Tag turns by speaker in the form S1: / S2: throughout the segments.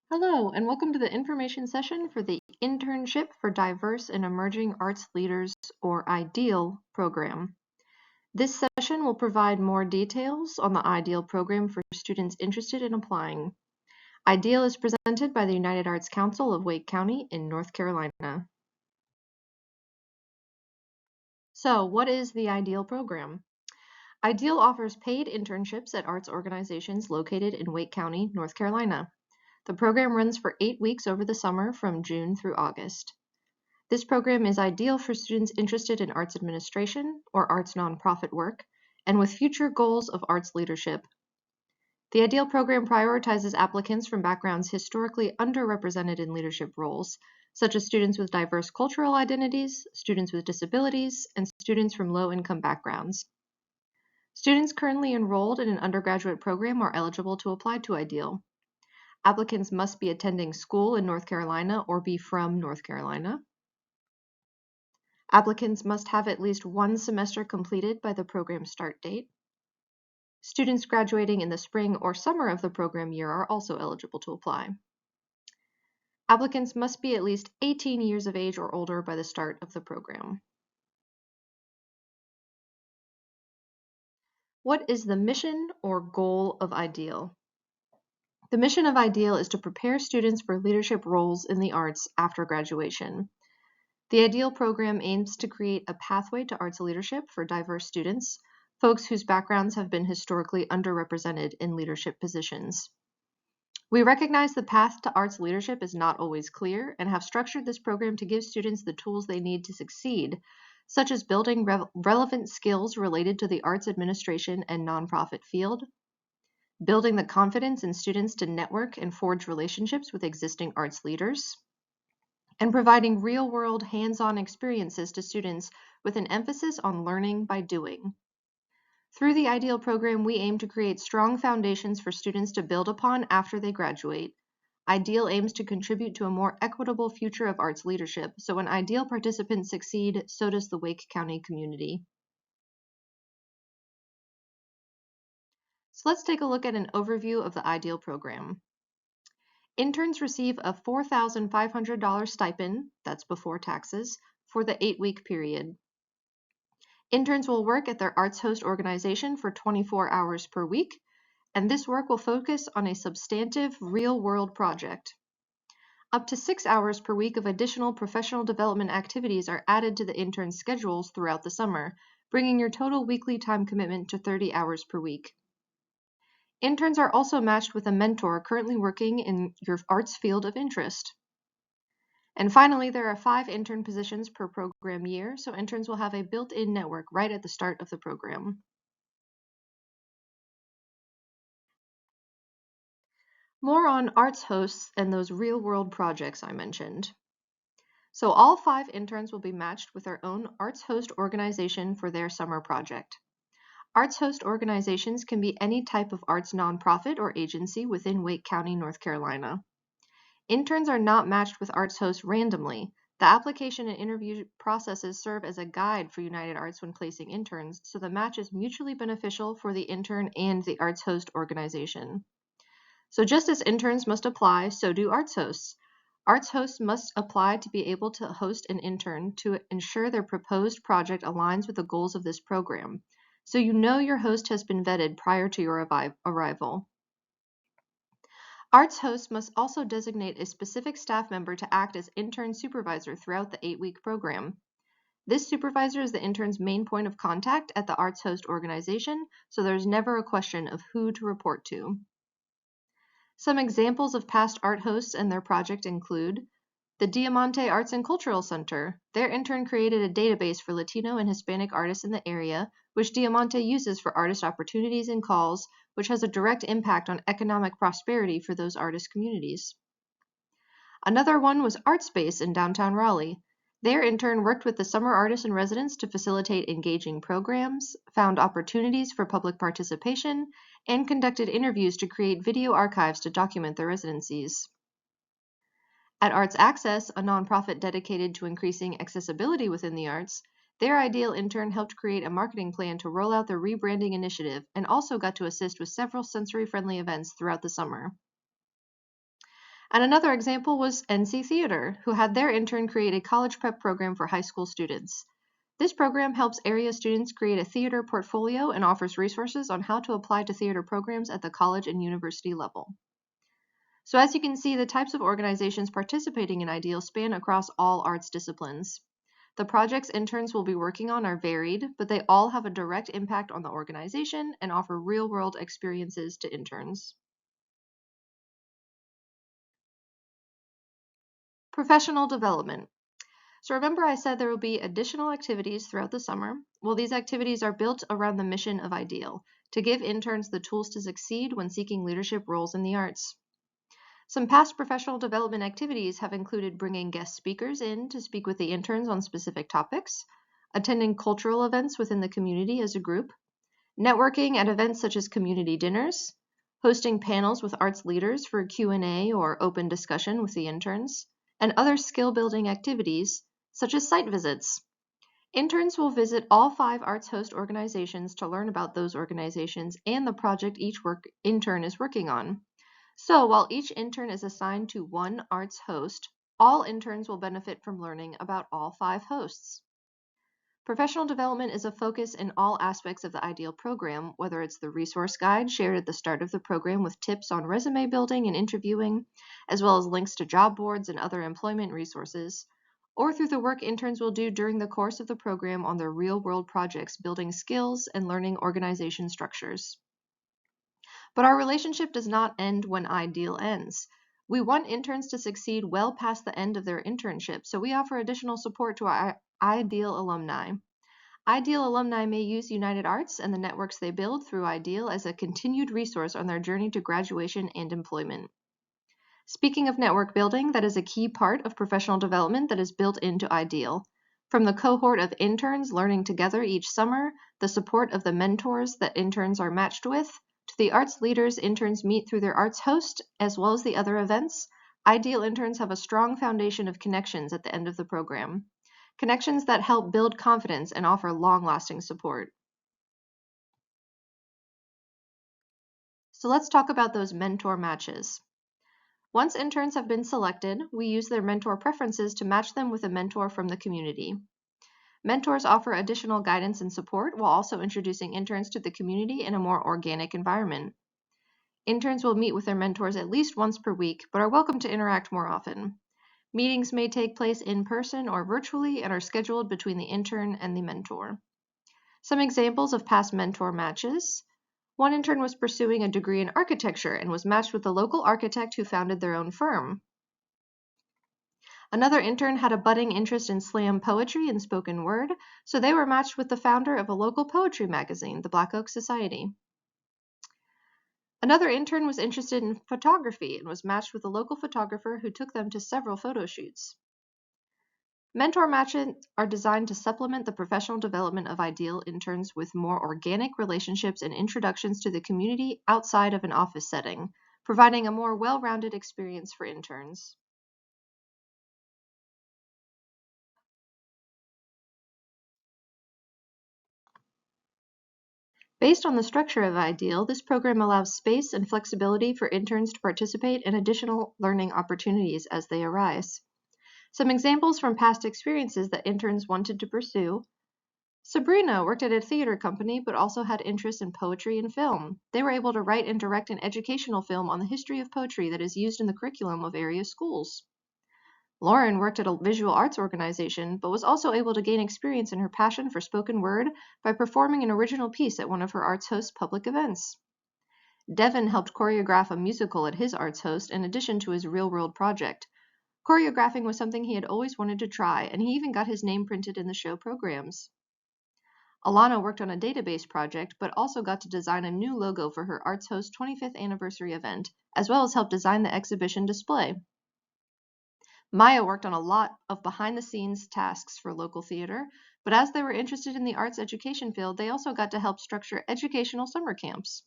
S1: Hello, and welcome to the information session for the Internship for Diverse and Emerging Arts Leaders, or IDEAL program. This session will provide more details on the IDEAL program for students interested in applying. IDEAL is presented by the United Arts Council of Wake County in North Carolina. So, what is the IDEAL program? IDEAL offers paid internships at arts organizations located in Wake County, North Carolina. The program runs for 8 weeks over the summer from June through August. This program is ideal for students interested in arts administration or arts nonprofit work and with future goals of arts leadership. The IDEAL program prioritizes applicants from backgrounds historically underrepresented in leadership roles, such as students with diverse cultural identities, students with disabilities, and students from low-income backgrounds. Students currently enrolled in an undergraduate program are eligible to apply to IDEAL. Applicants must be attending school in North Carolina or be from North Carolina. Applicants must have at least one semester completed by the program start date. Students graduating in the spring or summer of the program year are also eligible to apply. Applicants must be at least 18 years of age or older by the start of the program. What is the mission or goal of IDEAL? The mission of IDEAL is to prepare students for leadership roles in the arts after graduation. The IDEAL program aims to create a pathway to arts leadership for diverse students, folks whose backgrounds have been historically underrepresented in leadership positions. We recognize the path to arts leadership is not always clear and have structured this program to give students the tools they need to succeed, such as building relevant skills related to the arts administration and nonprofit field, building the confidence in students to network and forge relationships with existing arts leaders, and providing real-world hands-on experiences to students with an emphasis on learning by doing. Through the IDEAL program, we aim to create strong foundations for students to build upon after they graduate. IDEAL aims to contribute to a more equitable future of arts leadership, so when IDEAL participants succeed, so does the Wake County community. So let's take a look at an overview of the IDEAL program. Interns receive a $4,500 stipend, that's before taxes, for the 8-week period. Interns will work at their arts host organization for 24 hours per week, and this work will focus on a substantive real-world project. Up to 6 hours per week of additional professional development activities are added to the intern's schedules throughout the summer, bringing your total weekly time commitment to 30 hours per week. Interns are also matched with a mentor currently working in your arts field of interest. And finally, there are 5 intern positions per program year, so interns will have a built-in network right at the start of the program. More on arts hosts and those real-world projects I mentioned. So all 5 interns will be matched with their own arts host organization for their summer project. Arts host organizations can be any type of arts nonprofit or agency within Wake County, North Carolina. Interns are not matched with arts hosts randomly. The application and interview processes serve as a guide for United Arts when placing interns, so the match is mutually beneficial for the intern and the arts host organization. So just as interns must apply, so do arts hosts. Arts hosts must apply to be able to host an intern to ensure their proposed project aligns with the goals of this program. So you know your host has been vetted prior to your arrival. Arts hosts must also designate a specific staff member to act as intern supervisor throughout the 8-week program. This supervisor is the intern's main point of contact at the arts host organization, so there's never a question of who to report to. Some examples of past art hosts and their project include the Diamante Arts and Cultural Center. Their intern created a database for Latino and Hispanic artists in the area, which Diamante uses for artist opportunities and calls, which has a direct impact on economic prosperity for those artist communities. Another one was Artspace in downtown Raleigh. Their intern worked with the summer artists and residents to facilitate engaging programs, found opportunities for public participation, and conducted interviews to create video archives to document their residencies. At Arts Access, a nonprofit dedicated to increasing accessibility within the arts, their IDEAL intern helped create a marketing plan to roll out their rebranding initiative and also got to assist with several sensory-friendly events throughout the summer. And another example was NC Theater, who had their intern create a college prep program for high school students. This program helps area students create a theater portfolio and offers resources on how to apply to theater programs at the college and university level. So as you can see, the types of organizations participating in IDEAL span across all arts disciplines. The projects interns will be working on are varied, but they all have a direct impact on the organization and offer real-world experiences to interns. Professional development. So remember I said there will be additional activities throughout the summer? Well, these activities are built around the mission of IDEAL, to give interns the tools to succeed when seeking leadership roles in the arts. Some past professional development activities have included bringing guest speakers in to speak with the interns on specific topics, attending cultural events within the community as a group, networking at events such as community dinners, hosting panels with arts leaders for a Q&A or open discussion with the interns, and other skill-building activities such as site visits. Interns will visit all 5 arts host organizations to learn about those organizations and the project each intern is working on. So while each intern is assigned to one arts host, all interns will benefit from learning about all 5 hosts. Professional development is a focus in all aspects of the IDEAL program, whether it's the resource guide shared at the start of the program with tips on resume building and interviewing, as well as links to job boards and other employment resources, or through the work interns will do during the course of the program on their real-world projects building skills and learning organization structures. But our relationship does not end when IDEAL ends. We want interns to succeed well past the end of their internship, so we offer additional support to our IDEAL alumni. IDEAL alumni may use United Arts and the networks they build through IDEAL as a continued resource on their journey to graduation and employment. Speaking of network building, that is a key part of professional development that is built into IDEAL. From the cohort of interns learning together each summer, the support of the mentors that interns are matched with, to the arts leaders interns meet through their arts host, as well as the other events, IDEAL interns have a strong foundation of connections at the end of the program. Connections that help build confidence and offer long-lasting support. So let's talk about those mentor matches. Once interns have been selected, we use their mentor preferences to match them with a mentor from the community. Mentors offer additional guidance and support while also introducing interns to the community in a more organic environment. Interns will meet with their mentors at least once per week, but are welcome to interact more often. Meetings may take place in person or virtually and are scheduled between the intern and the mentor. Some examples of past mentor matches. One intern was pursuing a degree in architecture and was matched with the local architect who founded their own firm. Another intern had a budding interest in slam poetry and spoken word, so they were matched with the founder of a local poetry magazine, the Black Oak Society. Another intern was interested in photography and was matched with a local photographer who took them to several photo shoots. Mentor matches are designed to supplement the professional development of IDEAL interns with more organic relationships and introductions to the community outside of an office setting, providing a more well-rounded experience for interns. Based on the structure of IDEAL, this program allows space and flexibility for interns to participate in additional learning opportunities as they arise. Some examples from past experiences that interns wanted to pursue. Sabrina worked at a theater company but also had interest in poetry and film. They were able to write and direct an educational film on the history of poetry that is used in the curriculum of area schools. Lauren worked at a visual arts organization, but was also able to gain experience in her passion for spoken word by performing an original piece at one of her arts host public events. Devin helped choreograph a musical at his arts host in addition to his real-world project. Choreographing was something he had always wanted to try, and he even got his name printed in the show programs. Alana worked on a database project, but also got to design a new logo for her arts host 25th anniversary event, as well as help design the exhibition display. Maya worked on a lot of behind-the-scenes tasks for local theater, but as they were interested in the arts education field, they also got to help structure educational summer camps.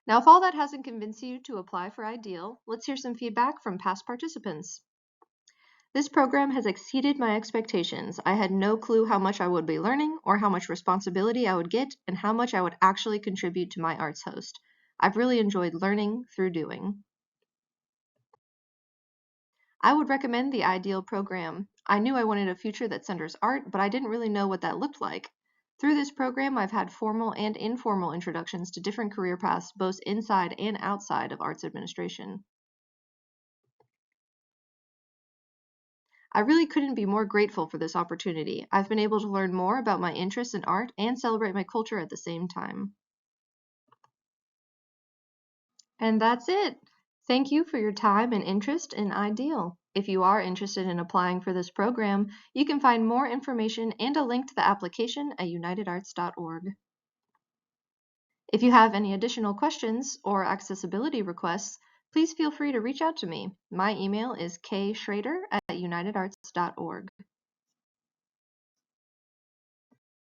S1: Now, if all that hasn't convinced you to apply for IDEAL, let's hear some feedback from past participants. This program has exceeded my expectations. I had no clue how much I would be learning or how much responsibility I would get and how much I would actually contribute to my arts host. I've really enjoyed learning through doing. I would recommend the Ideal program. I knew I wanted a future that centers art, but I didn't really know what that looked like. Through this program, I've had formal and informal introductions to different career paths, both inside and outside of arts administration. I really couldn't be more grateful for this opportunity. I've been able to learn more about my interests in art and celebrate my culture at the same time. And that's it. Thank you for your time and interest in Ideal. If you are interested in applying for this program, you can find more information and a link to the application at unitedarts.org. If you have any additional questions or accessibility requests, please feel free to reach out to me. My email is kschrader@unitedarts.org.